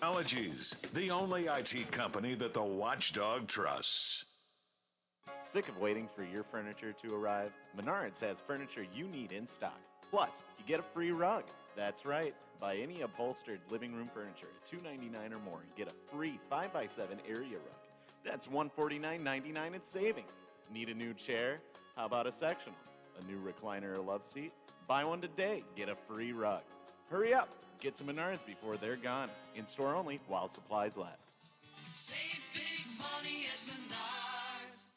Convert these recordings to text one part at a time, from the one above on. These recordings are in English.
Technologies, the only IT company that the watchdog trusts. Sick of waiting for your furniture to arrive? Menards has furniture you need in stock. Plus, you get a free rug. That's right. Buy any upholstered living room furniture at $299 or more and get a free 5x7 area rug. That's $149.99 in savings. Need a new chair? How about a sectional? A new recliner or love seat? Buy one today, get a free rug. Hurry up, get to Menards before they're gone. In store only while supplies last. Save big money at Menards.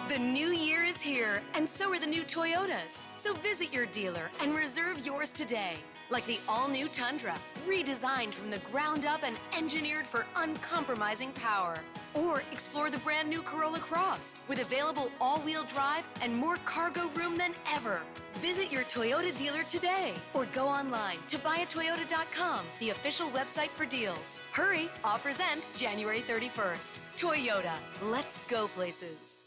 The new year is here, and so are the new Toyotas. So visit your dealer and reserve yours today. Like the all-new Tundra, redesigned from the ground up and engineered for uncompromising power. Or explore the brand new Corolla Cross with available all-wheel drive and more cargo room than ever. Visit your Toyota dealer today or go online to buyatoyota.com, the official website for deals. Hurry, offers end January 31st. Toyota, let's go places.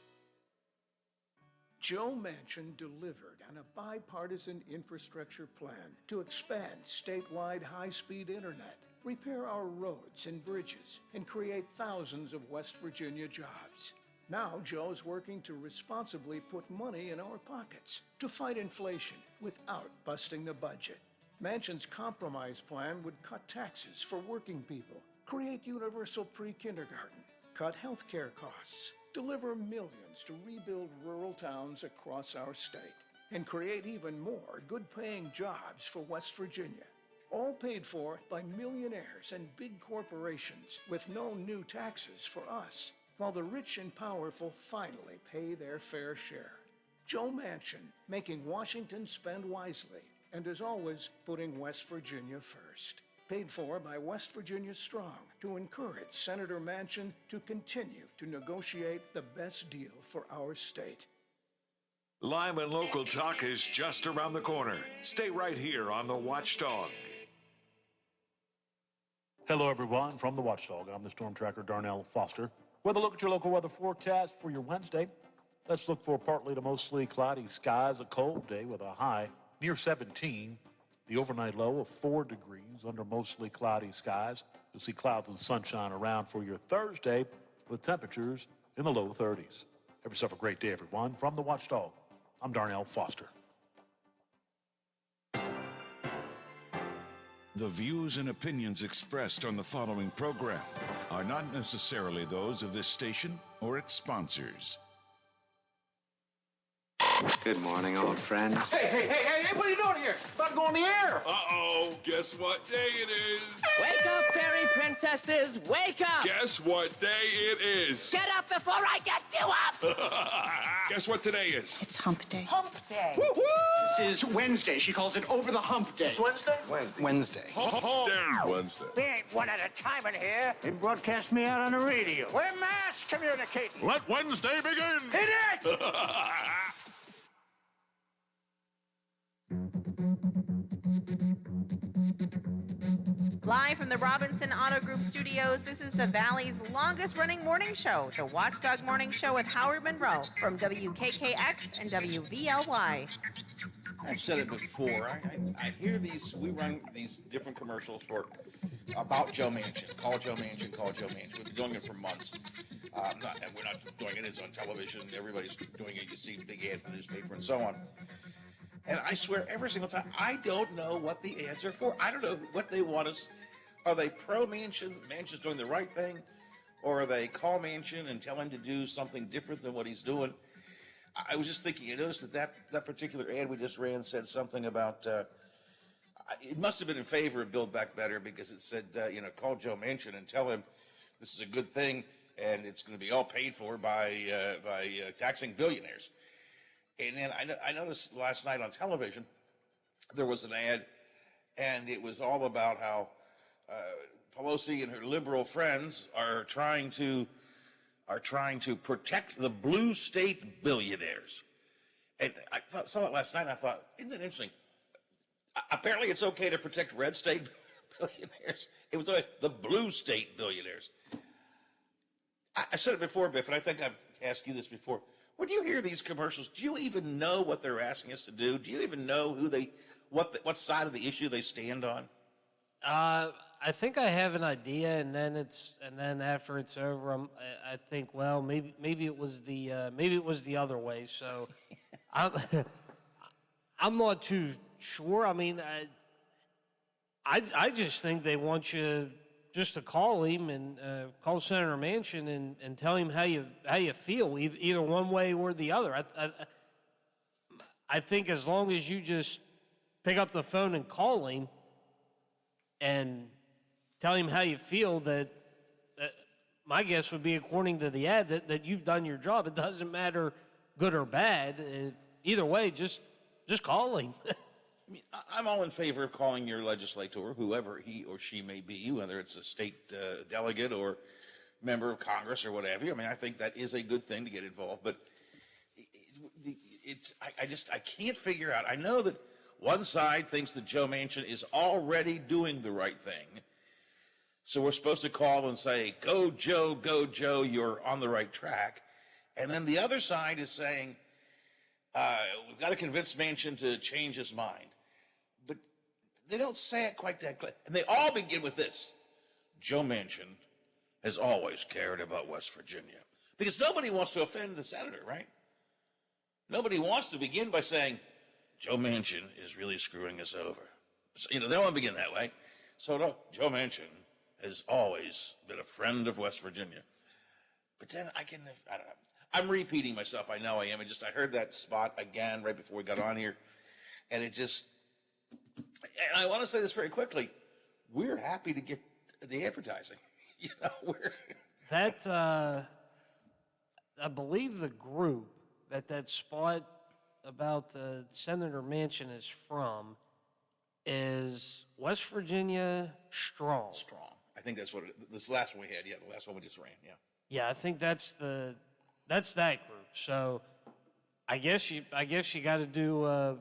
Joe Manchin delivered on a bipartisan infrastructure plan to expand statewide high-speed internet, repair our roads and bridges, and create thousands of West Virginia jobs. Now Joe's working to responsibly put money in our pockets to fight inflation without busting the budget. Manchin's compromise plan would cut taxes for working people, create universal pre-kindergarten, cut health care costs, deliver millions to rebuild rural towns across our state, and create even more good-paying jobs for West Virginia. All paid for by millionaires and big corporations with no new taxes for us, while the rich and powerful finally pay their fair share. Joe Manchin, making Washington spend wisely, and as always, putting West Virginia first. Paid for by West Virginia Strong to encourage Senator Manchin to continue to negotiate the best deal for our state. Live and local talk is just around the corner. Stay right here on The Watchdog. Hello, everyone. From The Watchdog, I'm the Storm Tracker, Darnell Foster. With a look at your local weather forecast for your Wednesday. Let's look for partly to mostly cloudy skies, a cold day with a high near 17. The overnight low of 4 degrees under mostly cloudy skies. You'll see clouds and sunshine around for your Thursday with temperatures in the low 30s. Have yourself a great day, everyone. From The Watchdog, I'm Darnell Foster. The views and opinions expressed on the following program are not necessarily those of this station or its sponsors. Good morning, old friends. Hey, what are you doing here? About to go on the air. Uh-oh, guess what day it is? Wake up, fairy princesses, wake up! Guess what day it is? Get up before I get you up! Guess what today is? It's hump day. Hump day. Woo-hoo! This is Wednesday. She calls it over the hump day. Wednesday? Wednesday. Hump day Wednesday. We ain't one at a time in here. They broadcast me out on the radio. We're mass communicating. Let Wednesday begin! Hit it! Live from the Robinson Auto Group studios, this is the Valley's longest-running morning show, the Watchdog Morning Show with Howard Monroe from WKKX and WVLY. I've said it before. I hear these. We run these different commercials about Joe Manchin. Call Joe Manchin. Call Joe Manchin. We've been doing it for months. We're not doing it. It's on television. Everybody's doing it. You see big ads in the newspaper and so on. And I swear, every single time, I don't know what the answer for. I don't know what they want us. Are they pro Manchin? Manchin's doing the right thing, or are they call Manchin and tell him to do something different than what he's doing? I was just thinking. You noticed that particular ad we just ran said something about. It must have been in favor of Build Back Better because it said, call Joe Manchin and tell him this is a good thing and it's going to be all paid for by taxing billionaires. And then I noticed last night on television, there was an ad, and it was all about how Pelosi and her liberal friends are trying to protect the blue state billionaires. And I saw it last night, and I thought, isn't that interesting? Apparently it's okay to protect red state billionaires. It was the blue state billionaires. I've said it before, Biff, and I think I've asked you this before. When you hear these commercials, do you even know what they're asking us to do? Do you even know what side of the issue they stand on? I think I have an idea, and then after it's over, I think, well, maybe it was the other way. So, I'm not too sure. I mean, I just think they want you just to call him and call Senator Manchin and tell him how you feel, either one way or the other. I think as long as you just pick up the phone and call him and tell him how you feel, that my guess would be, according to the ad, that you've done your job. It doesn't matter good or bad. Either way, just call him. I mean, I'm all in favor of calling your legislator, whoever he or she may be, whether it's a state delegate or member of Congress or whatever. I mean, I think that is a good thing to get involved, but I can't figure out. I know that one side thinks that Joe Manchin is already doing the right thing, so we're supposed to call and say, go, Joe, you're on the right track. And then the other side is saying, we've got to convince Manchin to change his mind. But they don't say it quite that clear. And they all begin with this: Joe Manchin has always cared about West Virginia. Because nobody wants to offend the senator, right? Nobody wants to begin by saying, Joe Manchin is really screwing us over. So, they don't want to begin that way. So, no, Joe Manchin has always been a friend of West Virginia. But then I don't know. I'm repeating myself. I know I am. I heard that spot again right before we got on here. And and I want to say this very quickly. We're happy to get the advertising. That, I believe the group that spot about Senator Manchin is from is West Virginia Strong. Strong. I think that's what this last one we had. Yeah, the last one we just ran. Yeah. Yeah, I think that's that group. So I guess you got to do a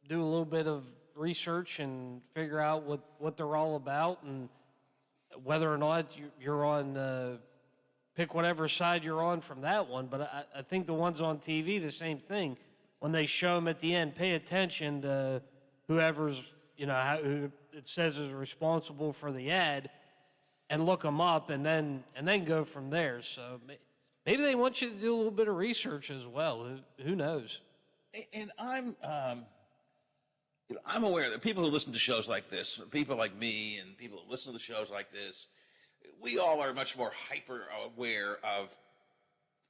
little bit of research and figure out what they're all about, and whether or not you're on, pick whatever side you're on from that one. But I think the ones on TV, the same thing. When they show them at the end, pay attention to whoever's, who it says is responsible for the ad, and look them up, and then go from there. So maybe they want you to do a little bit of research as well. Who knows? And I'm aware that people who listen to shows like this, people like me and people who listen to the shows like this, we all are much more hyper aware of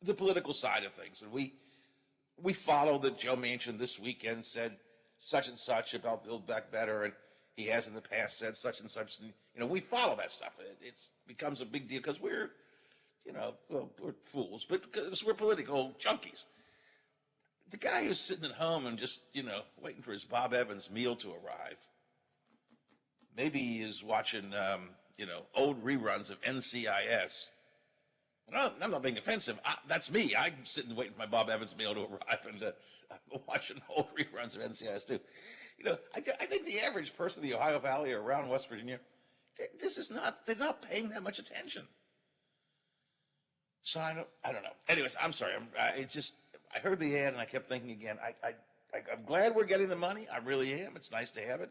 the political side of things. And we follow that Joe Manchin this weekend said such and such about Build Back Better, and he has in the past said such and such. And, we follow that stuff. It becomes a big deal because we're fools, but because we're political junkies. The guy who's sitting at home and just, waiting for his Bob Evans meal to arrive, maybe he is watching, old reruns of NCIS. No, I'm not being offensive. That's me. I'm sitting waiting for my Bob Evans meal to arrive and watching old reruns of NCIS too. I think the average person in the Ohio Valley or around West Virginia, they're not paying that much attention. So I don't know. Anyways, I'm sorry. I heard the ad and I kept thinking again. I'm glad we're getting the money. I really am. It's nice to have it.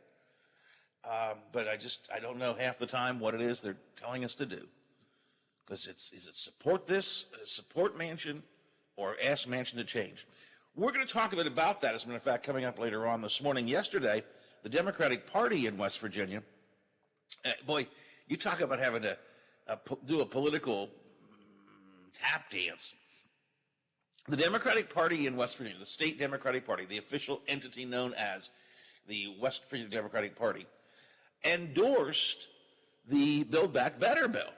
But I don't know half the time what it is they're telling us to do. Because is it support this, support Manchin, or ask Manchin to change? We're going to talk a bit about that, as a matter of fact, coming up later on this morning. Yesterday, the Democratic Party in West Virginia, boy, you talk about having to do a political tap dance. The Democratic Party in West Virginia, the state Democratic Party, the official entity known as the West Virginia Democratic Party, endorsed the Build Back Better bill.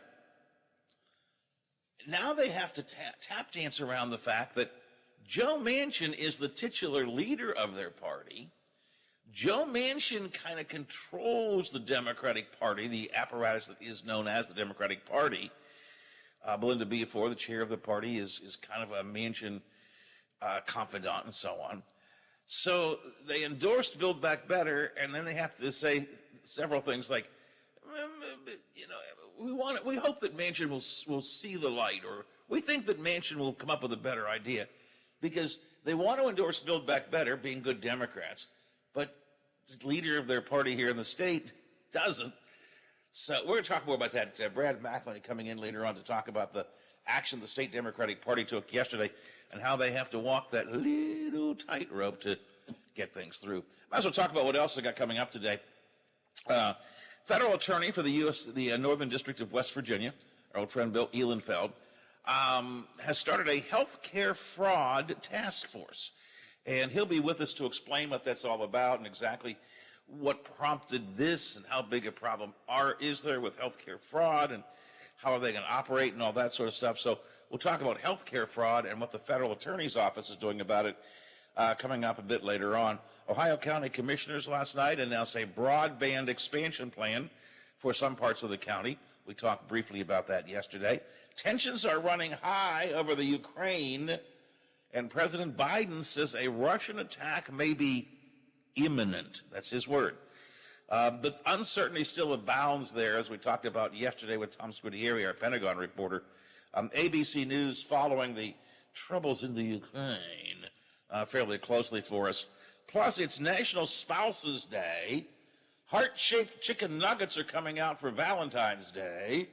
Now they have to tap dance around the fact that Joe Manchin is the titular leader of their party. Joe Manchin kind of controls the Democratic Party, the apparatus that is known as the Democratic Party. Belinda Beafor, the chair of the party, is kind of a Manchin confidant and so on. So they endorsed Build Back Better, and then they have to say several things like, we hope that Manchin will see the light, or we think that Manchin will come up with a better idea, because they want to endorse Build Back Better, being good Democrats, but the leader of their party here in the state doesn't. So we're going to talk more about that. Brad Macklin coming in later on to talk about the action the state Democratic Party took yesterday and how they have to walk that little tightrope to get things through. Might as well talk about what else I got coming up today. Federal attorney for the Northern District of West Virginia, our old friend Bill Ehlenfeld, has started a healthcare fraud task force. And he'll be with us to explain what that's all about and exactly what prompted this and how big a problem is there with healthcare fraud and how are they going to operate and all that sort of stuff. So we'll talk about healthcare fraud and what the federal attorney's office is doing about it coming up a bit later on. Ohio County Commissioners last night announced a broadband expansion plan for some parts of the county. We talked briefly about that yesterday. Tensions are running high over the Ukraine, and President Biden says a Russian attack may be imminent. That's his word. But uncertainty still abounds there, as we talked about yesterday with Tom Scudieri, our Pentagon reporter. ABC News following the troubles in the Ukraine fairly closely for us. Plus, it's National Spouses Day. Heart-shaped chicken nuggets are coming out for Valentine's Day.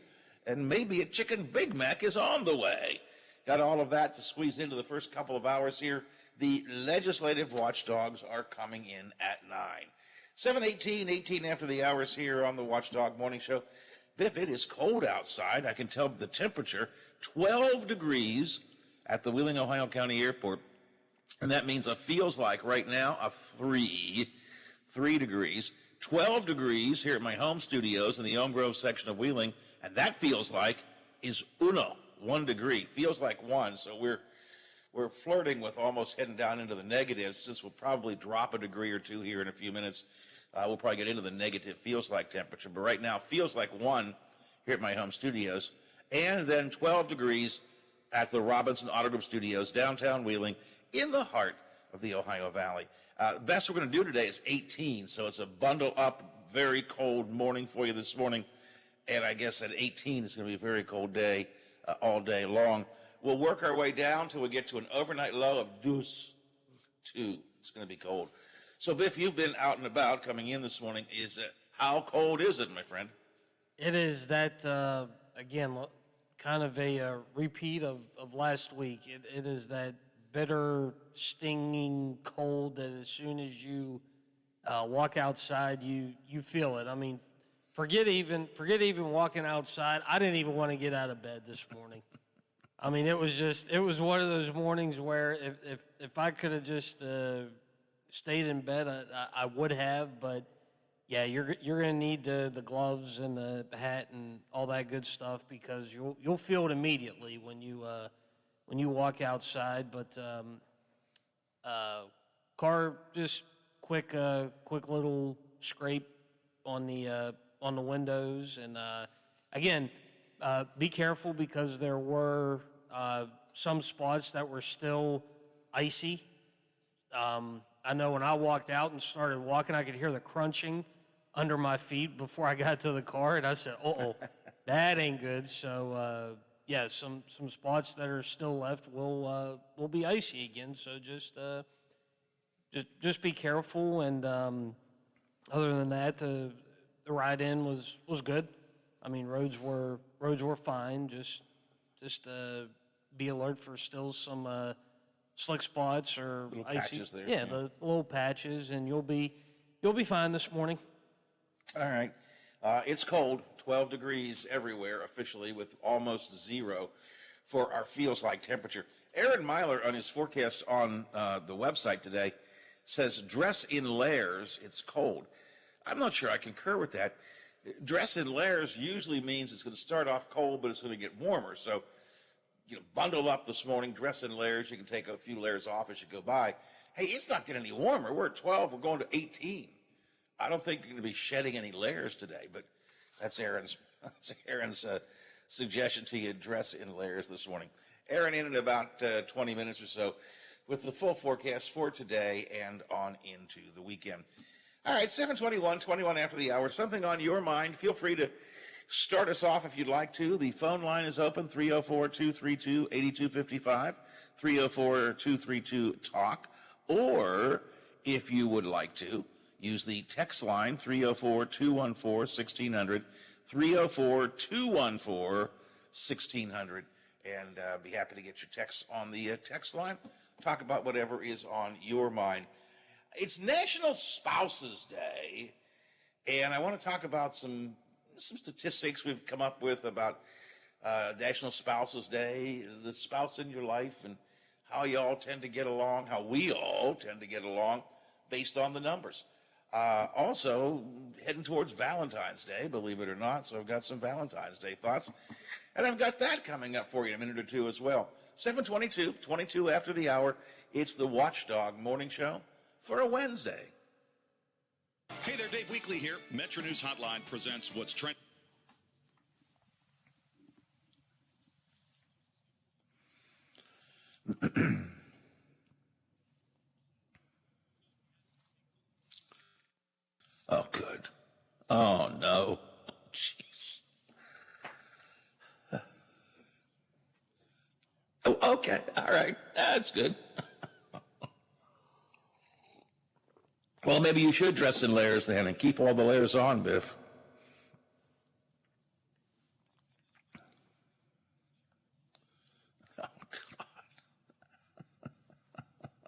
And maybe a chicken Big Mac is on the way. Got all of that to squeeze into the first couple of hours here. The legislative watchdogs are coming in at 9. 7:18, 18 after the hours here on the Watchdog Morning Show. Biff, it is cold outside. I can tell the temperature, 12 degrees at the Wheeling, Ohio County Airport. And that means it feels like right now a 3 degrees. 12 degrees here at my home studios in the Elm Grove section of Wheeling. And that feels like is 1 degree. Feels like 1. So we're flirting with almost heading down into the negatives, since we'll probably drop a degree or two here in a few minutes. We'll probably get into the negative feels like temperature. But right now, feels like 1 here at my home studios. And then 12 degrees at the Robinson Auto Group Studios, downtown Wheeling, in the heart of the Ohio Valley. Best we're going to do today is 18, so it's a bundle up, very cold morning for you this morning. And I guess at 18, it's going to be a very cold day all day long. We'll work our way down till we get to an overnight low of 2. It's going to be cold. So, Biff, you've been out and about coming in this morning. How cold is it, my friend? It is that, again, kind of a repeat of last week. It is that bitter, stinging cold that as soon as you walk outside, you feel it. I mean, forget even walking outside. I didn't even want to get out of bed this morning. I mean, it was one of those mornings where if I could have just stayed in bed, I would have. But yeah, you're gonna need the gloves and the hat and all that good stuff, because you'll feel it immediately when you walk outside. But car, just quick little scrape on the windows, and again, be careful, because there were some spots that were still icy. I know when I walked out and started walking, I could hear the crunching under my feet before I got to the car, and I said, "Uh-oh, that ain't good." So yeah, some spots that are still left will be icy again. So just be careful, and other than that, the ride in was good. I mean, roads were fine. Just be alert for still some slick spots or little icy patches there. Yeah, the little patches, and you'll be fine this morning. All right. It's cold, 12 degrees everywhere officially, with almost 0 for our feels like temperature. Aaron Myler on his forecast on the website today says dress in layers, it's cold. I'm not sure I concur with that. Dress in layers usually means it's going to start off cold, but it's going to get warmer. So, bundle up this morning, dress in layers. You can take a few layers off as you go by. Hey, it's not getting any warmer. We're at 12. We're going to 18. I don't think you're going to be shedding any layers today, but that's Aaron's suggestion to you, dress in layers this morning. Aaron in about 20 minutes or so with the full forecast for today and on into the weekend. All right, 7:21, 21 after the hour. Something on your mind, feel free to start us off if you'd like to. The phone line is open, 304-232-8255, 304-232-TALK. Or, if you would like to, use the text line, 304-214-1600, 304-214-1600. And be happy to get your texts on the text line. Talk about whatever is on your mind. It's National Spouses Day, and I want to talk about some statistics we've come up with about National Spouses Day, the spouse in your life, and how you all tend to get along, how we all tend to get along based on the numbers. Also, heading towards Valentine's Day, believe it or not, so I've got some Valentine's Day thoughts. And I've got that coming up for you in a minute or two as well. 7:22 after the hour, it's the Watchdog Morning Show for a Wednesday. Hey there, Dave Weekley here. Metro News Hotline presents what's trending. Oh, good. Oh, no. Jeez. Oh, okay. All right. That's good. Well, maybe you should dress in layers then and keep all the layers on, Biff. Oh, God.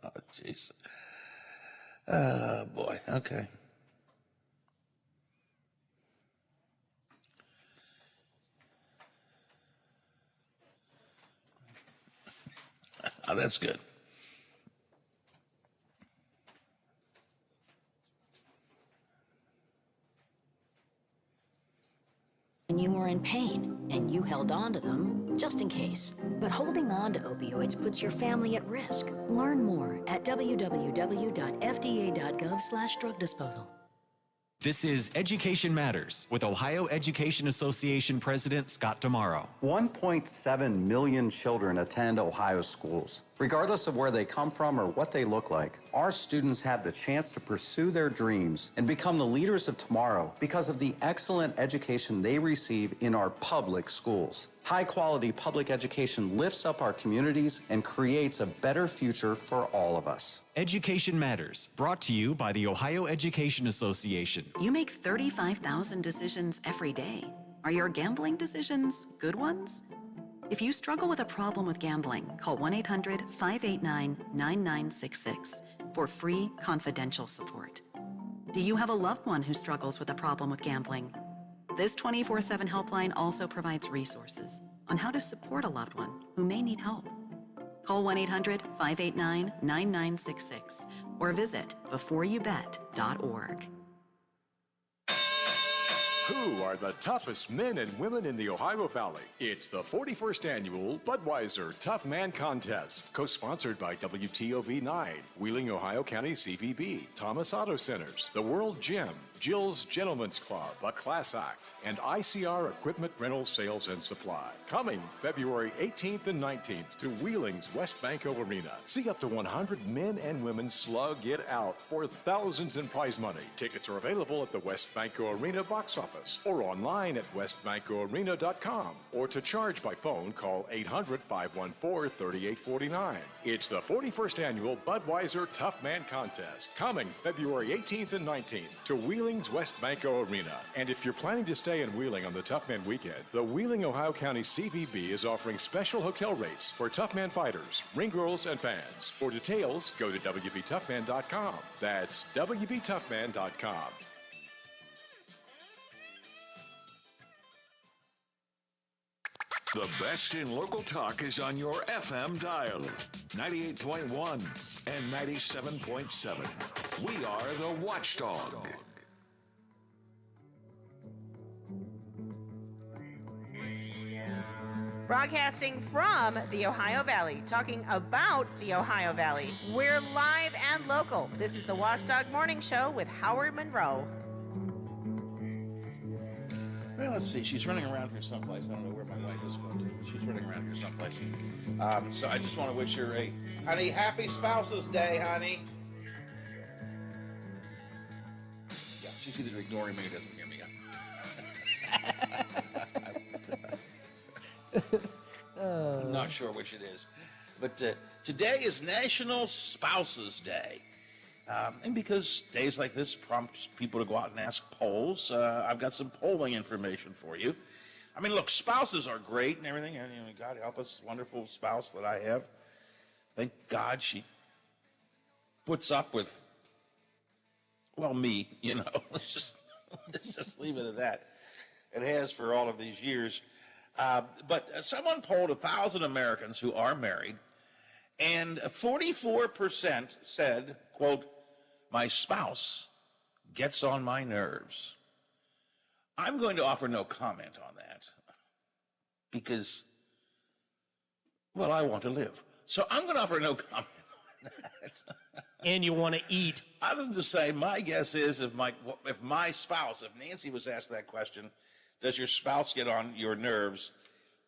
Oh, jeez. Oh, boy. Okay. Oh, that's good. When you were in pain and you held on to them just in case. But holding on to opioids puts your family at risk. Learn more at www.fda.gov/drug disposal. This is Education Matters with Ohio Education Association President Scott Tomorrow. 1.7 million children attend Ohio schools. Regardless of where they come from or what they look like, our students have the chance to pursue their dreams and become the leaders of tomorrow because of the excellent education they receive in our public schools. High-quality public education lifts up our communities and creates a better future for all of us. Education Matters, brought to you by the Ohio Education Association. You make 35,000 decisions every day. Are your gambling decisions good ones? If you struggle with a problem with gambling, call 1-800-589-9966 for free confidential support. Do you have a loved one who struggles with a problem with gambling? This 24/7 helpline also provides resources on how to support a loved one who may need help. Call 1-800-589-9966 or visit beforeyoubet.org. Who are the toughest men and women in the Ohio Valley? It's the 41st Annual Budweiser Tough Man Contest, co-sponsored by WTOV9, Wheeling, Ohio County CVB, Thomas Auto Centers, The World Gym, Jill's Gentlemen's Club, A Class Act, and ICR Equipment Rental Sales and Supply. Coming February 18th and 19th to Wheeling's West Banco Arena. See up to 100 men and women slug it out for thousands in prize money. Tickets are available at the West Banco Arena box office or online at westbancoarena.com. Or to charge by phone, call 800-514-3849. It's the 41st Annual Budweiser Tough Man Contest. Coming February 18th and 19th to Wheeling's West Banco Arena. And if you're planning to stay in Wheeling on the Tough Man weekend, the Wheeling, Ohio County CVB is offering special hotel rates for Tough Man fighters, ring girls, and fans. For details, go to WVToughman.com. That's WVToughman.com. The best in local talk is on your FM dial. 98.1 and 97.7. We are the Watchdog. Broadcasting from the Ohio Valley, talking about the Ohio Valley. We're live and local. This is the Watchdog Morning Show with Howard Monroe. Well, let's see. She's running around here someplace. I don't know where my wife is, but she's running around here someplace. So I just want to wish her a happy Spouses Day, honey. Yeah, she's either ignoring me or doesn't hear me. I'm not sure which it is. But today is National Spouses Day. And because days like this prompt people to go out and ask polls, I've got some polling information for you. I mean, look, spouses are great and everything. And, God help us, wonderful spouse that I have. Thank God she puts up with, well, me, let's just leave it at that. It has for all of these years. But someone polled 1,000 Americans who are married, and 44% said, quote, "My spouse gets on my nerves." I'm going to offer no comment on that because, well, I want to live. So I'm going to offer no comment on that. And you want to eat. Other than to say, my guess is if my spouse, if Nancy was asked that question, does your spouse get on your nerves?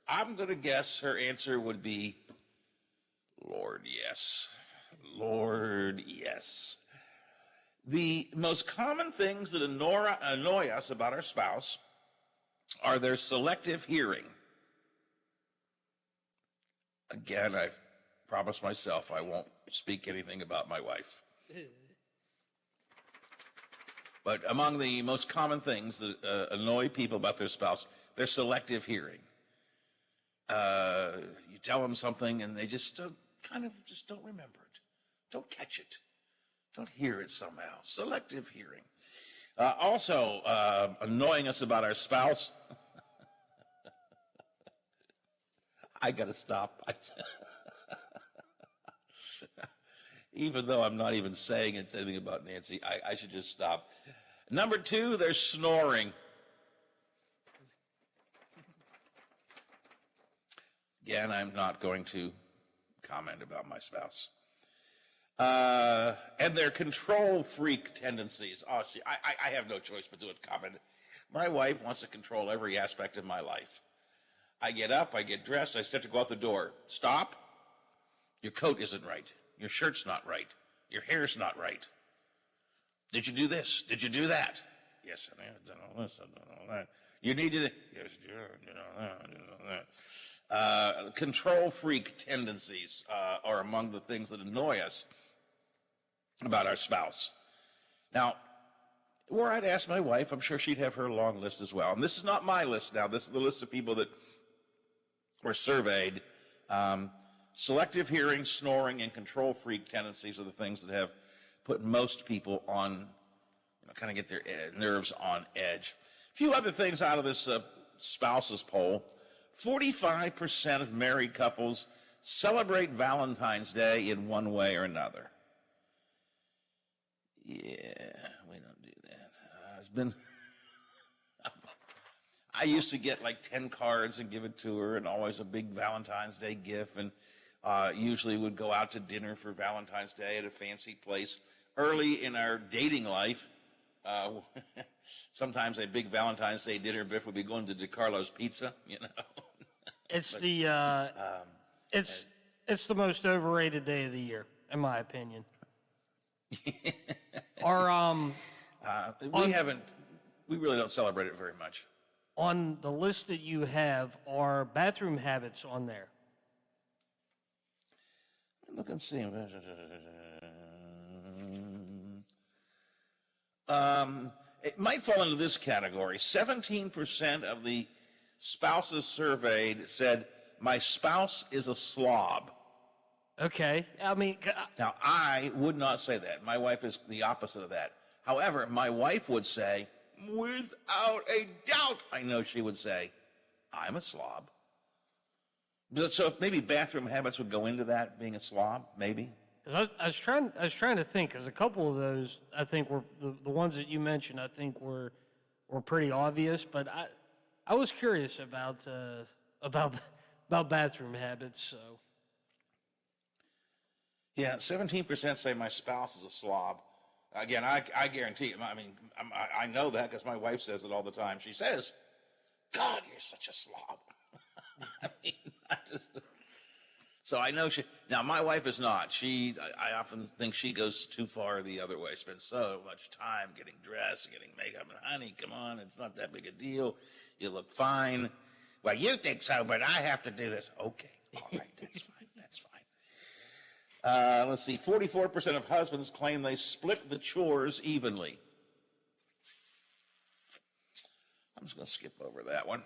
I'm going to guess her answer would be, Lord, yes. Lord, yes. The most common things that annoy us about our spouse are their selective hearing. Again, I've promised myself I won't speak anything about my wife. But among the most common things that annoy people about their spouse, their selective hearing. You tell them something and they just don't remember it. Don't catch it. Don't hear it somehow. Selective hearing. Also, annoying us about our spouse. I got to stop. Even though I'm not even saying it's anything about Nancy, I should just stop. Number 2, they're snoring. Again, I'm not going to comment about my spouse. And their control freak tendencies. Oh, I have no choice but to comment. My wife wants to control every aspect of my life. I get up, I get dressed, I start to go out the door. Stop. Your coat isn't right. Your shirt's not right. Your hair's not right. Did you do this? Did you do that? Yes, I mean, I've done all this, I've done all that. You need to, yes, you know that. Control freak tendencies are among the things that annoy us about our spouse. Now, were I to ask my wife, I'm sure she'd have her long list as well. And this is not my list now. This is the list of people that were surveyed. Selective hearing, snoring, and control freak tendencies are the things that have put most people on, kind of get their nerves on edge. A few other things out of this spouses poll. 45% of married couples celebrate Valentine's Day in one way or another. Yeah, we don't do that. I used to get like 10 cards and give it to her, and always a big Valentine's Day gift, and usually would go out to dinner for Valentine's Day at a fancy place. Early in our dating life, sometimes a big Valentine's Day dinner, Biff, would be going to DeCarlo's Pizza, It's it's the most overrated day of the year, in my opinion. We really don't celebrate it very much. On the list that you have, are bathroom habits on there? Look and see. It might fall into this category. 17% of the spouses surveyed said, "My spouse is a slob." Okay. I mean... Now, I would not say that. My wife is the opposite of that. However, my wife would say, without a doubt, I know she would say, I'm a slob. So maybe bathroom habits would go into that, being a slob, maybe. I was trying to think, because a couple of those, I think, were the ones that you mentioned, I think were pretty obvious, but I was curious about bathroom habits, so. Yeah, 17% say my spouse is a slob. Again, I guarantee you, I know that because my wife says it all the time. She says, God, you're such a slob. So I know now my wife is not. I often think she goes too far the other way. Spends so much time getting dressed, getting makeup, and honey, come on, it's not that big a deal. You look fine. Well, you think so, but I have to do this. Okay, all right, that's fine, that's fine. Let's see, 44% of husbands claim they split the chores evenly. I'm just going to skip over that one.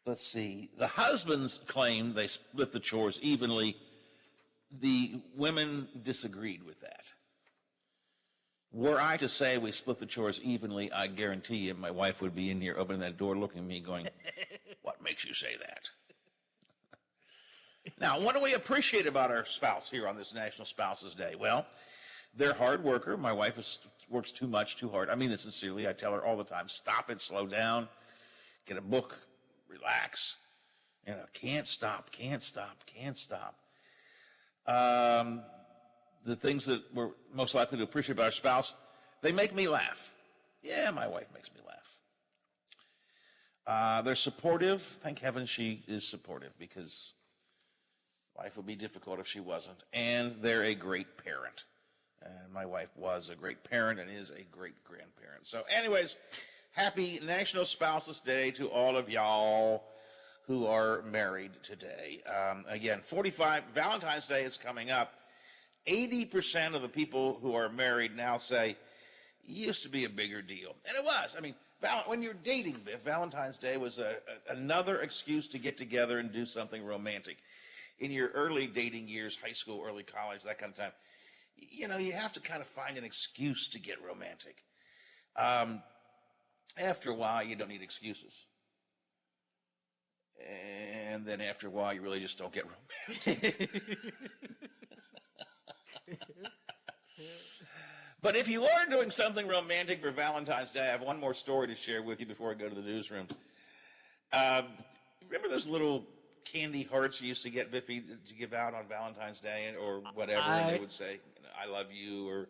Let's see. The husbands claim they split the chores evenly. The women disagreed with that. Were I to say we split the chores evenly, I guarantee you my wife would be in here opening that door looking at me going, what makes you say that? Now, what do we appreciate about our spouse here on this National Spouses Day? Well, they're hard worker. My wife works too much, too hard. I mean this sincerely. I tell her all the time, stop it, slow down, get a book, relax. You know, can't stop. The things that we're most likely to appreciate about our spouse, they make me laugh. Yeah, my wife makes me laugh. They're supportive. Thank heaven she is supportive, because life would be difficult if she wasn't. And they're a great parent. And my wife was a great parent and is a great grandparent. So anyways, happy National Spouses Day to all of y'all who are married today. Again, Valentine's Day is coming up. 80% of the people who are married now say, it used to be a bigger deal. And it was. I mean, when you're dating, Valentine's Day was another excuse to get together and do something romantic. In your early dating years, high school, early college, that kind of time, you know, you have to kind of find an excuse to get romantic. After a while, you don't need excuses. And then after a while, you really just don't get romantic. But if you are doing something romantic for Valentine's Day, I have one more story to share with you before I go to the newsroom. Remember those little candy hearts you used to get, Biffy, to give out on Valentine's Day or whatever? And they would say, you know, I love you, or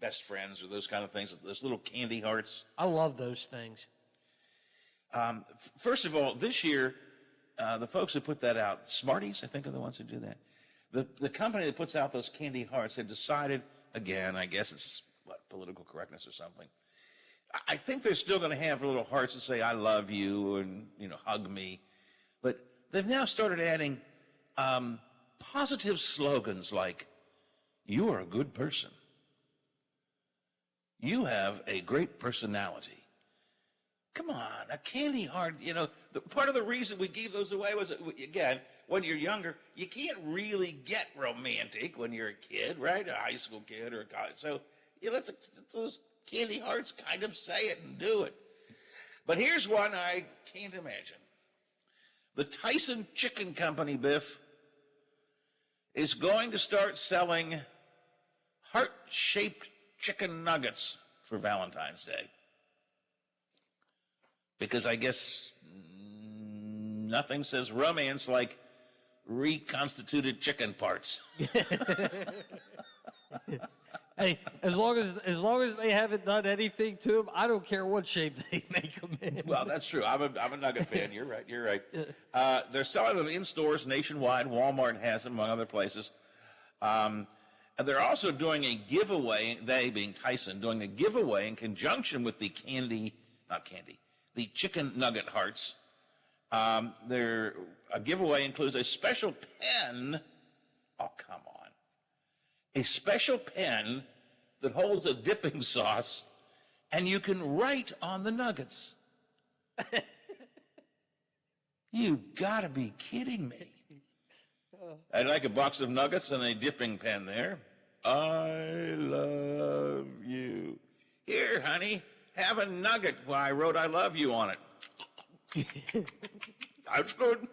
best friends, or those kind of things, those little candy hearts. I love those things. First of all, this year, the folks who put that out, Smarties, I think, are the ones who do that. The company that puts out those candy hearts had decided, again, I guess it's political correctness or something. I think they're still going to have little hearts that say, I love you, and, you know, hug me. But they've now started adding positive slogans like, you are a good person. You have a great personality. Come on, a candy heart, you know, part of the reason we gave those away was, again, when you're younger, you can't really get romantic when you're a kid, right? A high school kid or a college. So you let those candy hearts kind of say it and do it. But here's one I can't imagine. The Tyson Chicken Company, Biff, is going to start selling heart-shaped chicken nuggets for Valentine's Day. Because I guess nothing says romance like reconstituted chicken parts. Hey, as long as they haven't done anything to them, I don't care what shape they make them in. Well, that's true. I'm a nugget fan. You're right. They're selling them in stores nationwide. Walmart has them, among other places. And they're also doing a giveaway, they being Tyson, doing a giveaway in conjunction with the the chicken nugget hearts. A giveaway includes a special pen. Oh, come on. A special pen that holds a dipping sauce, and you can write on the nuggets. You gotta be kidding me. I'd like a box of nuggets and a dipping pen there. I love you. Here, honey, have a nugget. Well, I wrote I love you on it. That's good.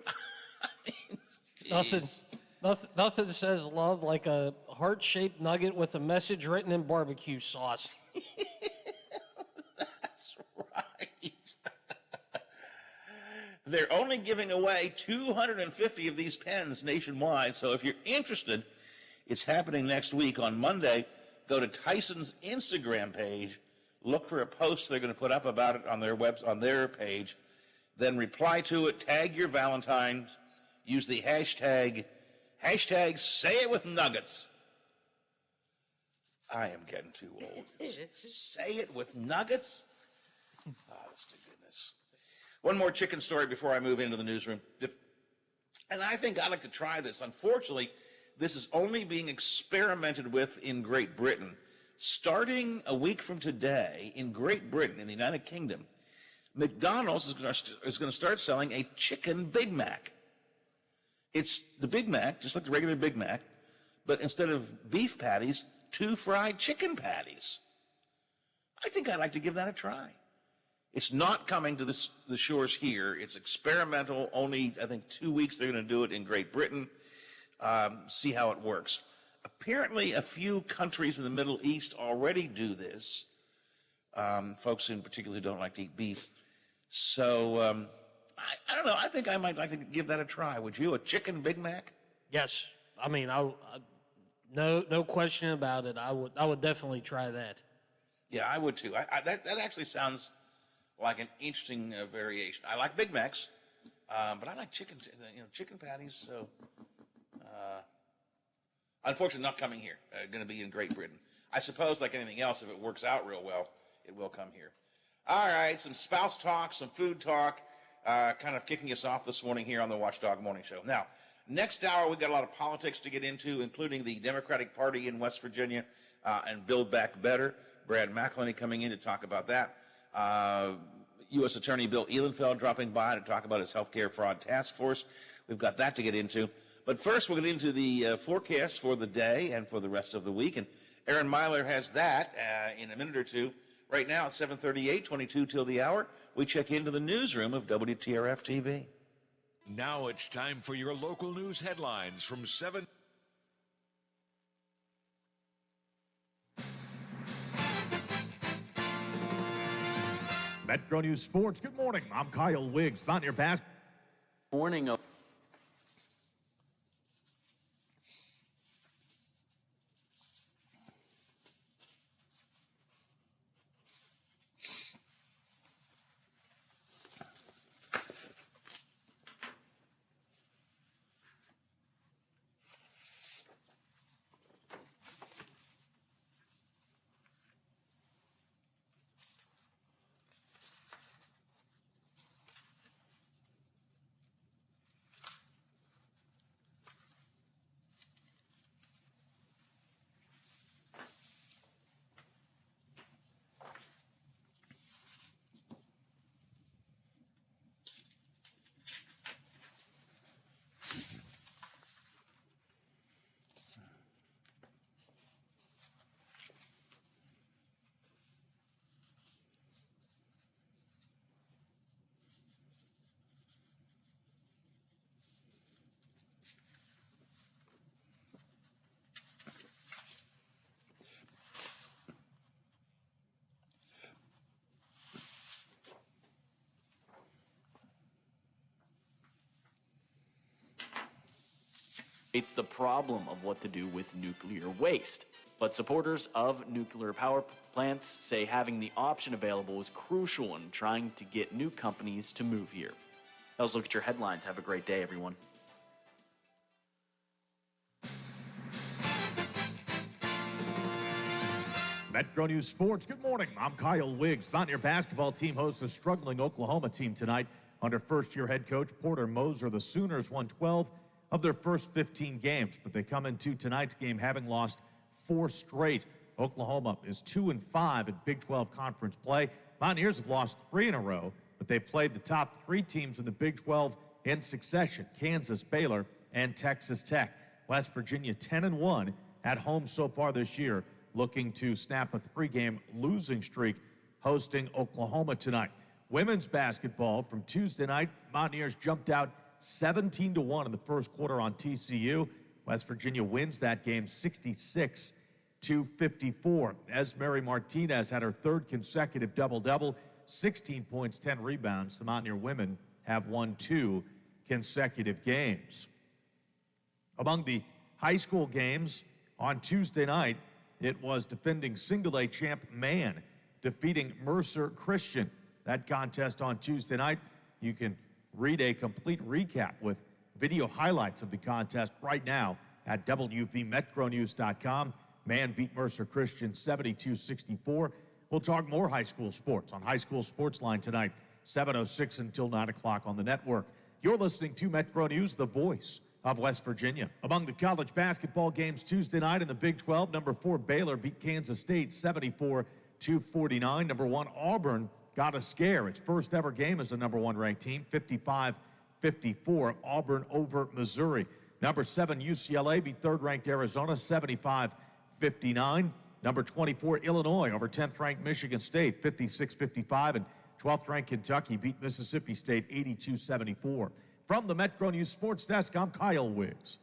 Nothing says love like a heart-shaped nugget with a message written in barbecue sauce. That's right. They're only giving away 250 of these pens nationwide, so if you're interested, it's happening next week on Monday. Go to Tyson's Instagram page, look for a post they're going to put up about it on their page, then reply to it, tag your Valentine's, use the hashtag say it with nuggets. I am getting too old. Say it with nuggets? Honest to goodness. One more chicken story before I move into the newsroom. And I think I'd like to try this. Unfortunately, this is only being experimented with in Great Britain. Starting a week from today, in Great Britain, in the United Kingdom, McDonald's is going to start selling a chicken Big Mac. It's the Big Mac, just like the regular Big Mac, but instead of beef patties, 2 fried chicken patties. I think I'd like to give that a try. It's not coming to the shores here. It's experimental. Only, I think, 2 weeks they're going to do it in Great Britain. See how it works. Apparently, a few countries in the Middle East already do this. Folks in particular who don't like to eat beef. So, I don't know. I think I might like to give that a try. Would you? A chicken Big Mac? Yes. I mean, no question about it. I would definitely try that. Yeah, I would too. That actually sounds like an interesting variation. I like Big Macs, but I like chicken patties. So, unfortunately, not coming here. Going to be in Great Britain. I suppose, like anything else, if it works out real well, it will come here. All right, some spouse talk, some food talk, kind of kicking us off this morning here on the Watchdog Morning Show. Now, next hour, we've got a lot of politics to get into, including the Democratic Party in West Virginia and Build Back Better. Brad McElhenney coming in to talk about that. U.S. Attorney Bill Ehlenfeld dropping by to talk about his healthcare fraud task force. We've got that to get into. But first, we'll get into the forecast for the day and for the rest of the week. And Aaron Myler has that in a minute or two. Right now, it's 7:38, 22 till the hour. We check into the newsroom of WTRF TV. Now it's time for your local news headlines from 7. Metro News Sports. Good morning. I'm Kyle Wiggs. Mountaineer basketball. Morning. It's the problem of what to do with nuclear waste. But supporters of nuclear power plants say having the option available is crucial in trying to get new companies to move here. Let's look at your headlines. Have a great day, everyone. Metro News Sports. Good morning. I'm Kyle Wiggs. Mountaineer basketball team hosts a struggling Oklahoma team tonight. Under first-year head coach Porter Moser, the Sooners won 12 of their first 15 games, but they come into tonight's game having lost 4 straight. Oklahoma is 2-5 in Big 12 conference play. Mountaineers have lost 3 in a row, but they played the top 3 teams in the Big 12 in succession: Kansas, Baylor, and Texas Tech. West Virginia 10-1 at home so far this year, looking to snap a 3-game losing streak, hosting Oklahoma tonight. Women's basketball from Tuesday night, Mountaineers jumped out 17-1 in the first quarter on TCU. West Virginia wins that game 66-54. Esmery Martinez had her 3rd consecutive double-double, 16 points, 10 rebounds. The Mountaineer women have won 2 consecutive games. Among the high school games on Tuesday night, it was defending single-A champ Man defeating Mercer Christian. That contest on Tuesday night, you can read a complete recap with video highlights of the contest right now at WVMetroNews.com. Man beat Mercer Christian 72-64. We'll talk more high school sports on High School Sports Line tonight, 7:06 until 9 o'clock on the network. You're listening to Metro News, the voice of West Virginia. Among the college basketball games Tuesday night in the Big 12, number 4 Baylor beat Kansas State 74-49. Number 1 Auburn got a scare. Its first ever game as the number 1 ranked team, 55-54. Auburn over Missouri. Number 7 UCLA beat third-ranked Arizona 75-59. Number 24 Illinois over 10th-ranked Michigan State 56-55. And 12th-ranked Kentucky beat Mississippi State 82-74. From the Metro News Sports Desk, I'm Kyle Wiggs.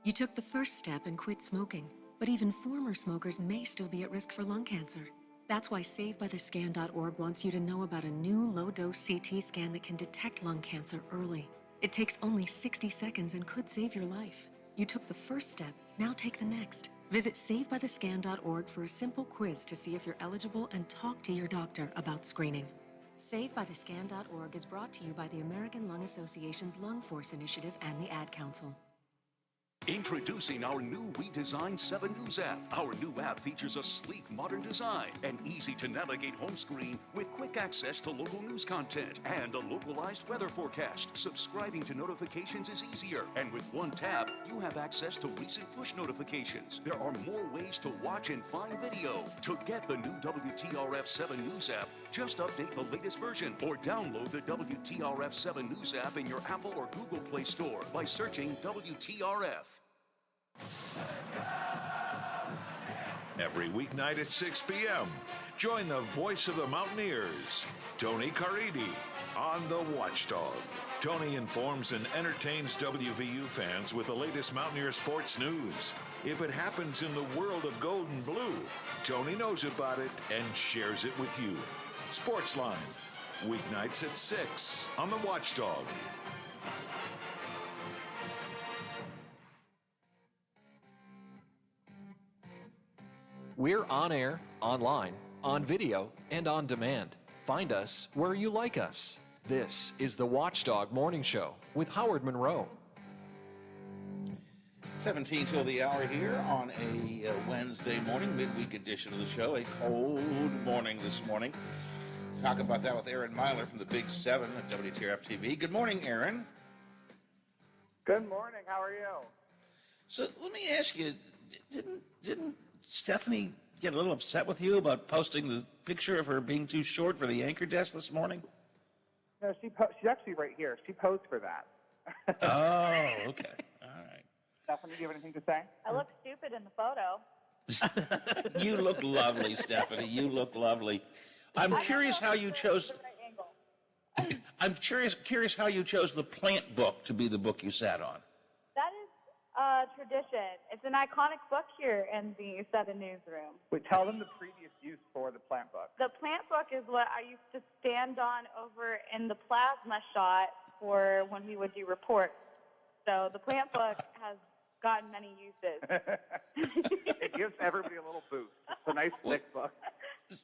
You took the first step and quit smoking, but even former smokers may still be at risk for lung cancer. That's why SaveByTheScan.org wants you to know about a new low-dose CT scan that can detect lung cancer early. It takes only 60 seconds and could save your life. You took the first step, now take the next. Visit SaveByTheScan.org for a simple quiz to see if you're eligible and talk to your doctor about screening. SaveByTheScan.org is brought to you by the American Lung Association's Lung Force Initiative and the Ad Council. Introducing our new redesigned 7 News app. Our new app features a sleek, modern design, an easy-to-navigate home screen with quick access to local news content and a localized weather forecast. Subscribing to notifications is easier, and with one tap, you have access to recent push notifications. There are more ways to watch and find video. To get the new WTRF 7 News app, just update the latest version or download the WTRF 7 News app in your Apple or Google Play Store by searching WTRF. Every weeknight at 6 p.m., join the voice of the Mountaineers, Tony Caridi, on The Watchdog. Tony informs and entertains WVU fans with the latest Mountaineer sports news. If it happens in the world of gold and blue, Tony knows about it and shares it with you. Sportsline, weeknights at 6 on The Watchdog. We're on air, online, on video, and on demand. Find us where you like us. This is the Watchdog Morning Show with Howard Monroe. 17 till the hour here on a Wednesday morning, midweek edition of the show. A cold morning this morning. Talk about that with Aaron Myler from the Big 7 at WTRF TV. Good morning, Aaron. Good morning. How are you? So let me ask you, didn't Stephanie get a little upset with you about posting the picture of her being too short for the anchor desk this morning? No, she's actually right here. She posed for that. Oh, okay. All right. Stephanie, do you have anything to say? I look stupid in the photo. You look lovely, Stephanie. You look lovely. I'm curious how you chose. I'm curious how you chose the plant book to be the book you sat on. That is tradition. It's an iconic book here in the 7 newsroom. Wait, tell them the previous use for the plant book. The plant book is what I used to stand on over in the plasma shot for when we would do reports. So the plant book has gotten many uses. It gives everybody a little boost. It's a nice thick book.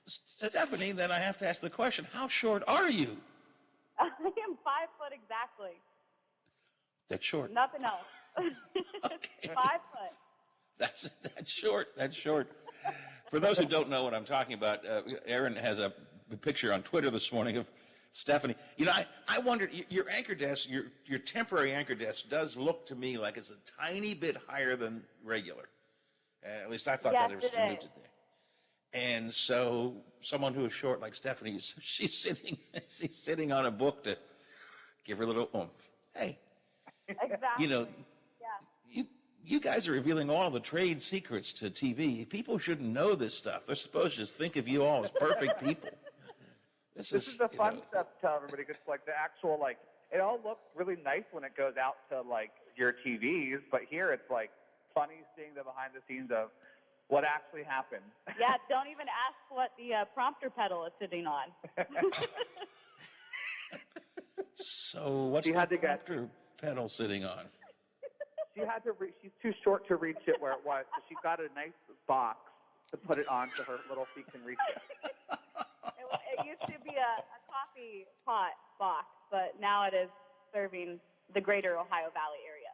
Stephanie, then I have to ask the question, how short are you? I am 5 foot exactly. That's short. Nothing else. 5 foot. That's short. That's short. For those who don't know what I'm talking about, Aaron has a picture on Twitter this morning of Stephanie. You know, I wondered, your anchor desk, your temporary anchor desk does look to me like it's a tiny bit higher than regular. At least I thought that it was moved it there. And so someone who is short like Stephanie, she's sitting on a book to give her a little oomph. Hey, exactly. You know, you guys are revealing all the trade secrets to TV. People shouldn't know this stuff. They're supposed to just think of you all as perfect people. This is the fun stuff to tell everybody. It's like the actual, like, it all looks really nice when it goes out to, like, your TVs, but here it's, like, funny seeing the behind the scenes of what actually happened. Yeah, don't even ask what the prompter pedal is sitting on. So what's the prompter pedal sitting on? She had to reach, she's too short to reach it where it was, so she got a nice box to put it on so her little feet can reach it. It used to be a coffee pot box, but now it is serving the greater Ohio Valley area.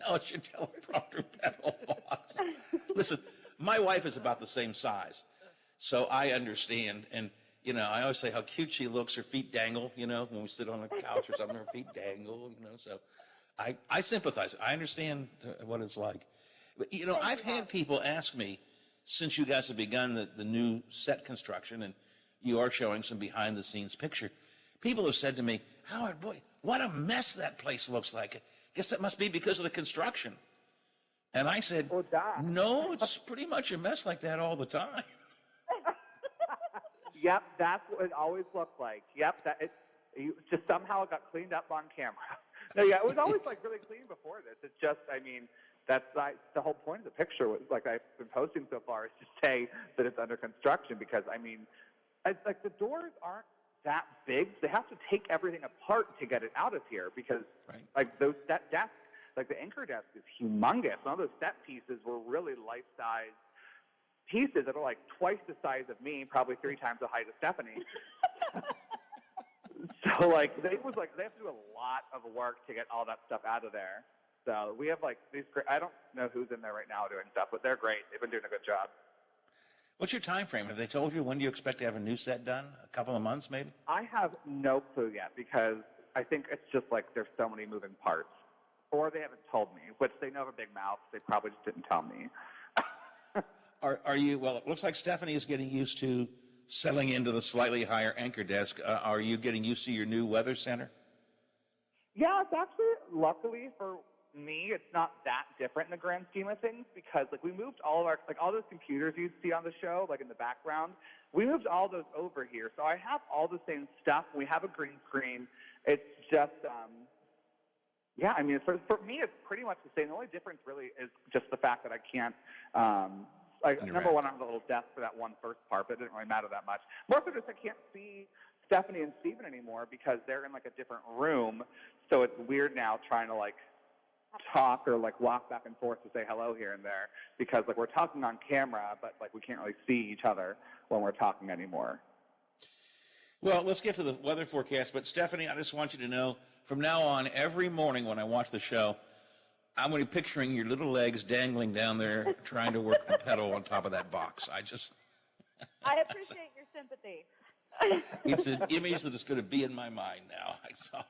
Now it's your teleprompter pedal box. Listen, my wife is about the same size, so I understand. And I always say how cute she looks. Her feet dangle, when we sit on a couch or something, her feet dangle, So I sympathize. I understand what it's like. But, I've had people ask me, since you guys have begun the new set construction and you are showing some behind-the-scenes picture, people have said to me, Howard, boy, what a mess that place looks like. I guess that must be because of the construction. And I said, no, it's pretty much a mess like that all the time. Yep, that's what it always looked like. Yep, just somehow it got cleaned up on camera. No, yeah, it was always really clean before this. It's just, that's the whole point of the picture. Was like I've been posting so far is to say that it's under construction because the doors aren't that big. They have to take everything apart to get it out of here because those set desks, the anchor desk is humongous. Some of those set pieces were really life-size pieces that are twice the size of me, probably 3 times the height of Stephanie. So they have to do a lot of work to get all that stuff out of there. So we have these great, I don't know who's in there right now doing stuff, but they're great. They've been doing a good job. What's your time frame? Have they told you when do you expect to have a new set done? A couple of months maybe? I have no clue yet because I think it's just there's so many moving parts. Or they haven't told me, which they know have a big mouth. They probably just didn't tell me. Are you, well, it looks like Stephanie is getting used to settling into the slightly higher anchor desk. Are you getting used to your new weather center? Yeah, it's actually, luckily for me, it's not that different in the grand scheme of things because we moved all of our, all those computers you see on the show, in the background, we moved all those over here. So I have all the same stuff. We have a green screen. It's just, for me, it's pretty much the same. The only difference really is just the fact that I can't, number one, I have a little desk for that one first part, but it didn't really matter that much. More so just I can't see Stephanie and Steven anymore because they're in a different room. So it's weird now trying to talk or walk back and forth to say hello here and there because we're talking on camera, but we can't really see each other when we're talking anymore. Well, let's get to the weather forecast. But Stephanie, I just want you to know from now on, every morning when I watch the show, I'm going to be picturing your little legs dangling down there trying to work the pedal on top of that box. I appreciate your sympathy. It's an image that is going to be in my mind now. That's all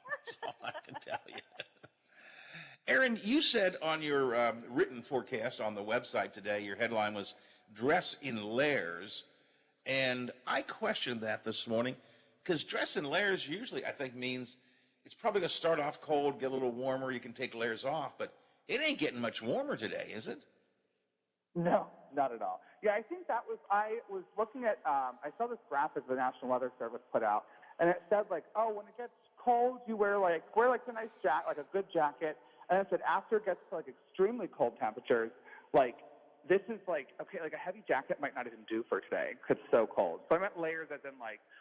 I can tell you. Aaron, you said on your written forecast on the website today, your headline was dress in layers. And I questioned that this morning because dress in layers usually, I think, means it's probably going to start off cold, get a little warmer, you can take layers off, but it ain't getting much warmer today, is it? No, not at all. Yeah, I think I was looking at, I saw this graphic the National Weather Service put out, and it said when it gets cold, you wear a nice jacket, a good jacket, and it said after it gets to extremely cold temperatures, this is okay, a heavy jacket might not even do for today because it's so cold. So I meant layers as in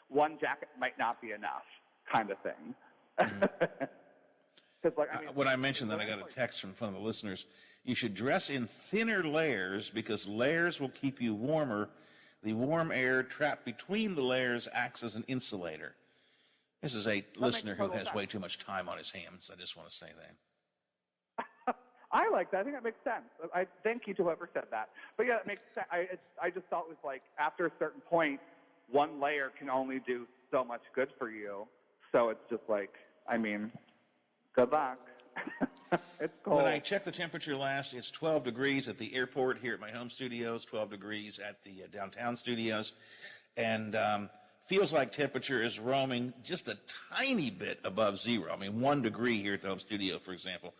one jacket might not be enough kind of thing. When I mentioned that, I got a text from one of the listeners. You should dress in thinner layers because layers will keep you warmer. The warm air trapped between the layers acts as an insulator. This is a listener who has way too much time on his hands. I just want to say that. I like that. I think that makes sense. I thank you to whoever said that. But yeah, it makes sense. I just thought it was after a certain point, one layer can only do so much good for you. So it's just good luck. It's cold. When I checked the temperature last, it's 12 degrees at the airport here at my home studios, 12 degrees at the downtown studios, and feels like temperature is roaming just a tiny bit above zero. 1 degree here at the home studio, for example.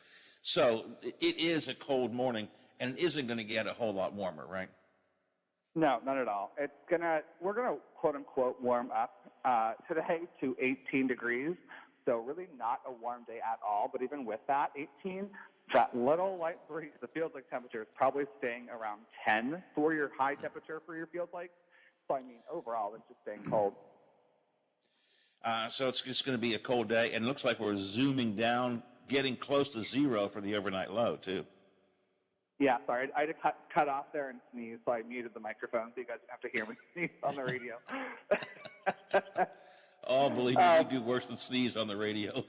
So it is a cold morning, and it isn't going to get a whole lot warmer, right? No, not at all. We're gonna quote unquote warm up today to 18 degrees. So really not a warm day at all. But even with that 18, that little light breeze, the feels like temperature is probably staying around 10 for your high temperature for your feels like. So overall, it's just staying cold. So it's just going to be a cold day, and it looks like we're zooming down, getting close to zero for the overnight low too. Yeah, sorry, I had to cut off there and sneeze, so I muted the microphone so you guys have to hear me sneeze on the radio. Oh, believe me, you do worse than sneeze on the radio.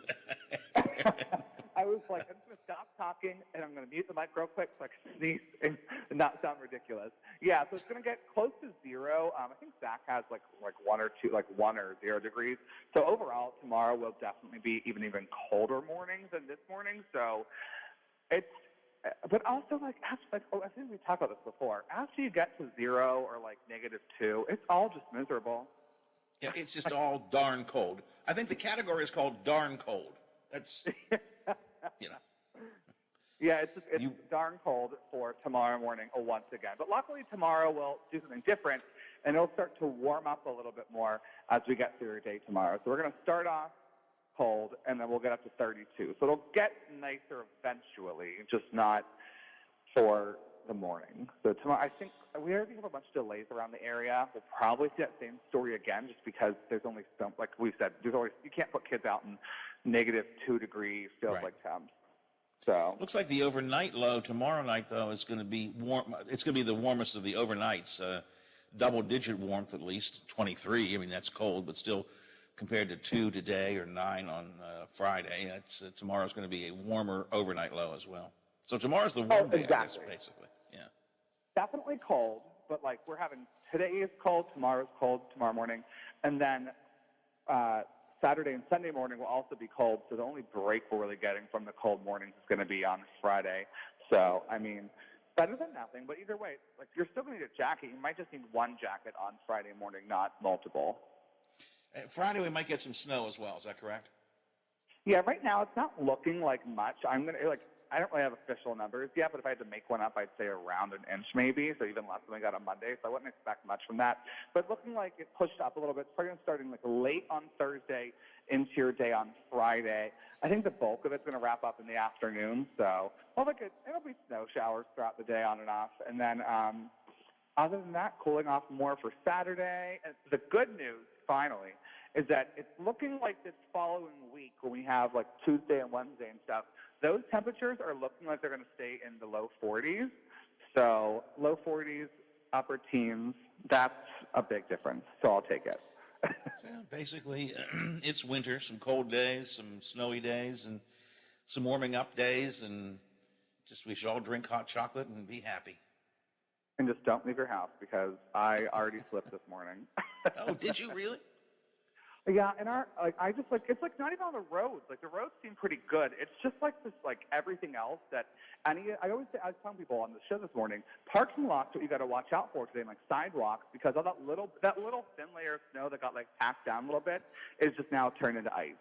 I was like, I'm just going to stop talking, and I'm going to mute the mic real quick so I can sneeze and not sound ridiculous. Yeah, so it's going to get close to 0. I think Zach has like 1 or 2, like 1 or 0 degrees. So overall, tomorrow will definitely be even colder mornings than this morning. So it's, but also I think we talked about this before. After you get to 0 or like -2, it's all just miserable. Yeah, it's just all darn cold. I think the category is called darn cold. That's, Yeah, it's darn cold for tomorrow morning once again. But luckily tomorrow we'll do something different, and it'll start to warm up a little bit more as we get through our day tomorrow. So we're going to start off cold, and then we'll get up to 32. So it'll get nicer eventually, just not for the morning. So tomorrow, I think we already have a bunch of delays around the area. We'll probably see that same story again, just because there's only some, like we've said, you can't put kids out in -2 degree feels like temps. So looks like the overnight low tomorrow night, though, is going to be warm. It's going to be the warmest of the overnights, double-digit warmth at least, 23. I mean, that's cold, but still compared to 2 today or 9 on Friday. Tomorrow's going to be a warmer overnight low as well. So tomorrow's the warm day, exactly. I guess, basically. Yeah. Definitely cold, but like we're having today is cold, tomorrow's cold, tomorrow morning, and then Saturday and Sunday morning will also be cold. So the only break we're really getting from the cold mornings is going to be on Friday. So I mean, better than nothing. But either way, like you're still going to need a jacket. You might just need one jacket on Friday morning, not multiple. Friday we might get some snow as well. Is that correct? Yeah, right now it's not looking like much. I don't really have official numbers yet, but if I had to make one up, I'd say around 1 inch maybe, so even less than we got on Monday, so I wouldn't expect much from that. But looking like it pushed up a little bit, it's probably starting like late on Thursday into your day on Friday. I think the bulk of it's going to wrap up in the afternoon, so it'll be snow showers throughout the day on and off. And then other than that, cooling off more for Saturday. And the good news, finally, is that it's looking like this following week when we have like Tuesday and Wednesday and stuff, those temperatures are looking like they're going to stay in the low 40s. So low 40s, upper teens, that's a big difference. So I'll take it. Yeah, basically, it's winter, some cold days, some snowy days, and some warming up days, and just we should all drink hot chocolate and be happy. And just don't leave your house, because I already slipped this morning. Oh, did you really? Yeah, and it's like not even on the roads. Like the roads seem pretty good. It's just like this, like everything else that I was telling people on the show this morning, parking lots what you got to watch out for today, like sidewalks, because all that little thin layer of snow that got like packed down a little bit is just now turned into ice.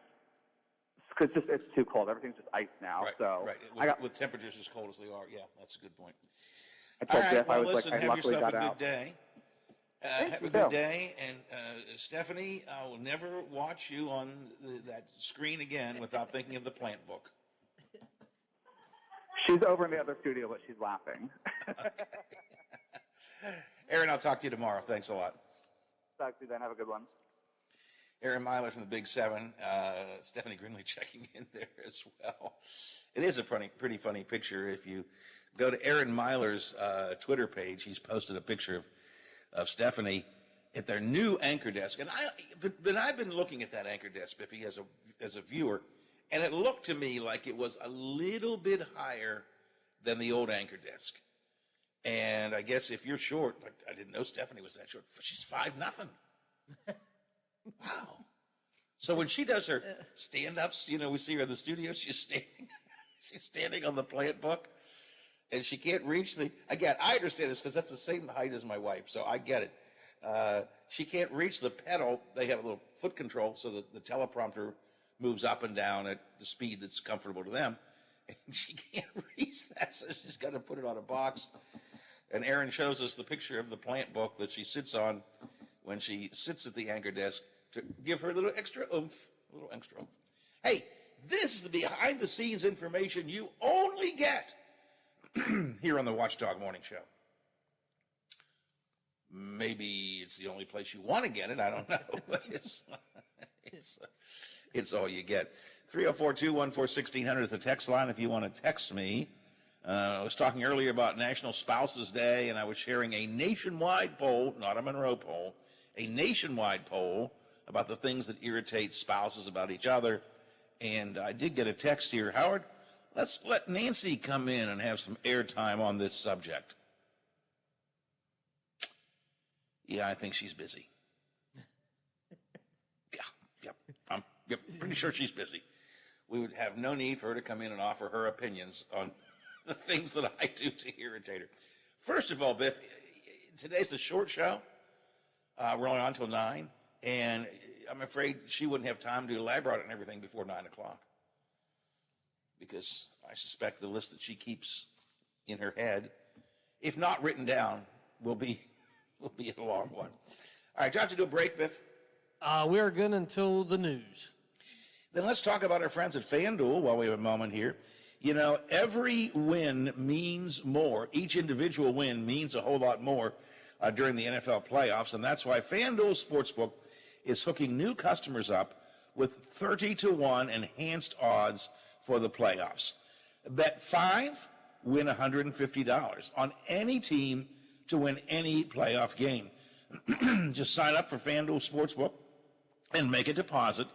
Because it's too cold. Everything's just ice now. Right, so right. With temperatures as cold as they are, yeah, that's a good point. I told Jeff, well, I was listen, like, I have luckily yourself got a out. good day. Have a you good too. day, and Stephanie, I will never watch you on that screen again without thinking of the plant book. She's over in the other studio, but she's laughing. Aaron, I'll talk to you tomorrow. Thanks a lot. Talk to you then. Have a good one. Aaron Myler from the Big Seven. Stephanie Grimley checking in there as well. It is a pretty funny picture. If you go to Aaron Myler's Twitter page, he's posted a picture of Stephanie at their new anchor desk. And I've been looking at that anchor desk, Biffy, as a viewer, and it looked to me like it was a little bit higher than the old anchor desk. And I guess if you're short, like I didn't know Stephanie was that short. She's 5'0". Wow. So when she does her stand-ups, we see her in the studio, she's standing on the plant book, and she can't reach again, I understand this because that's the same height as my wife, so I get it. She can't reach the pedal. They have a little foot control so that the teleprompter moves up and down at the speed that's comfortable to them. And she can't reach that, so she's got to put it on a box. And Aaron shows us the picture of the plant book that she sits on when she sits at the anchor desk to give her a little extra oomph. Hey, this is the behind-the-scenes information you only get here on the Watchdog Morning Show. Maybe it's the only place you want to get it. I don't know, but it's all you get. 304-214-1600 is the text line if you want to text me. I was talking earlier about National Spouses Day, and I was sharing a nationwide poll, not a Monroe poll, a nationwide poll about the things that irritate spouses about each other. And I did get a text here. Howard, Let's let Nancy come in and have some airtime on this subject. Yeah, I think she's busy. I'm pretty sure she's busy. We would have no need for her to come in and offer her opinions on the things that I do to irritate her. First of all, Biff, today's the short show. We're only on till 9, and I'm afraid she wouldn't have time to elaborate on everything before 9 o'clock. Because I suspect the list that she keeps in her head, if not written down, will be a long one. All right, do you have to do a break, Biff? We are good until the news. Then let's talk about our friends at FanDuel while we have a moment here. You know, every win means more. Each individual win means a whole lot more during the NFL playoffs, and that's why FanDuel Sportsbook is hooking new customers up with 30-1 enhanced odds for the playoffs. Bet 5, win $150 on any team to win any playoff game. Just sign up for FanDuel Sportsbook and make a deposit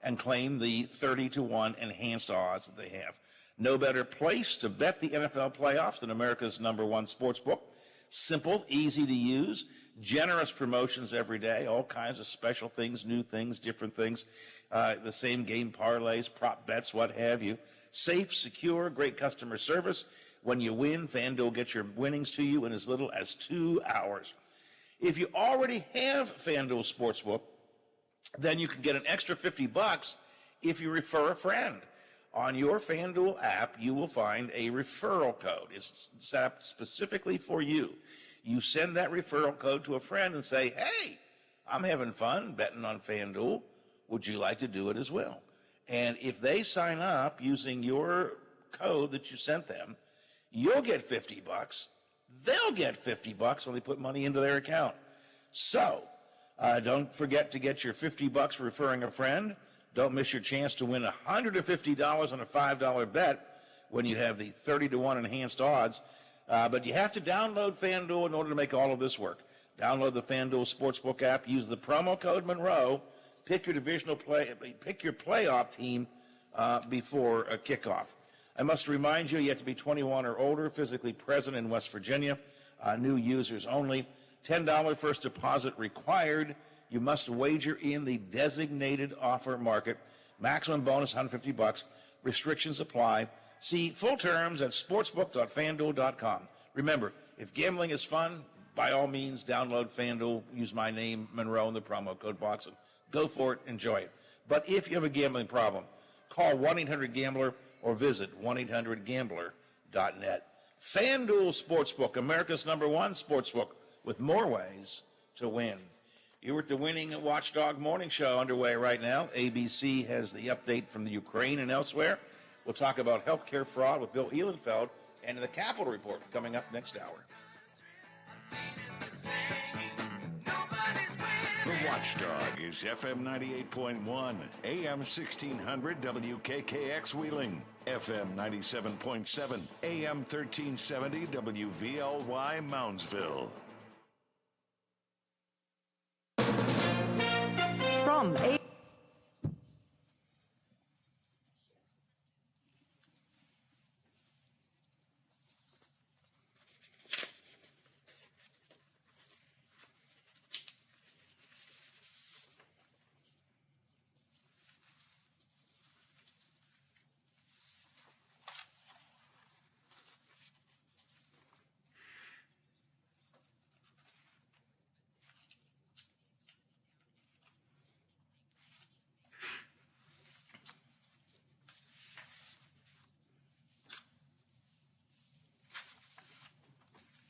and claim the 30-1 enhanced odds that they have. No better place to bet the NFL playoffs than America's #1 sportsbook. Simple, easy to use, generous promotions every day, all kinds of special things, new things, different things, the same game parlays, prop bets, what have you. Safe, secure, great customer service. When you win, FanDuel gets your winnings to you in as little as 2 hours. If you already have FanDuel Sportsbook, then you can get an extra $50 if you refer a friend. On your FanDuel app, you will find a referral code. It's set up specifically for you. You send that referral code to a friend and say, hey, I'm having fun betting on FanDuel. Would you like to do it as well? And if they sign up using your code that you sent them, you'll get $50. They'll get $50 when they put money into their account. So don't forget to get your $50 for referring a friend. Don't miss your chance to win $150 on a $5 bet when you have the 30-1 enhanced odds. But you have to download FanDuel in order to make all of this work. Download the FanDuel Sportsbook app. Use the promo code Monroe. Pick your pick your playoff team before a kickoff. I must remind you, you have to be 21 or older, physically present in West Virginia. New users only. $10 first deposit required. You must wager in the designated offer market. Maximum bonus $150. Restrictions apply. See full terms at sportsbook.fanduel.com. Remember, if gambling is fun, by all means, download FanDuel. Use my name, Monroe, in the promo code box, and go for it. Enjoy it. But if you have a gambling problem, call 1-800-GAMBLER or visit 1-800-GAMBLER.net. FanDuel Sportsbook, America's #1 sportsbook, with more ways to win. You're at the winning Watchdog Morning Show underway right now. ABC has the update from the Ukraine and elsewhere. We'll talk about healthcare fraud with Bill Ehlenfeld and the Capitol Report coming up next hour. The Watchdog is FM 98.1, AM 1600 WKKX Wheeling, FM 97.7, AM 1370 WVLY Moundsville. From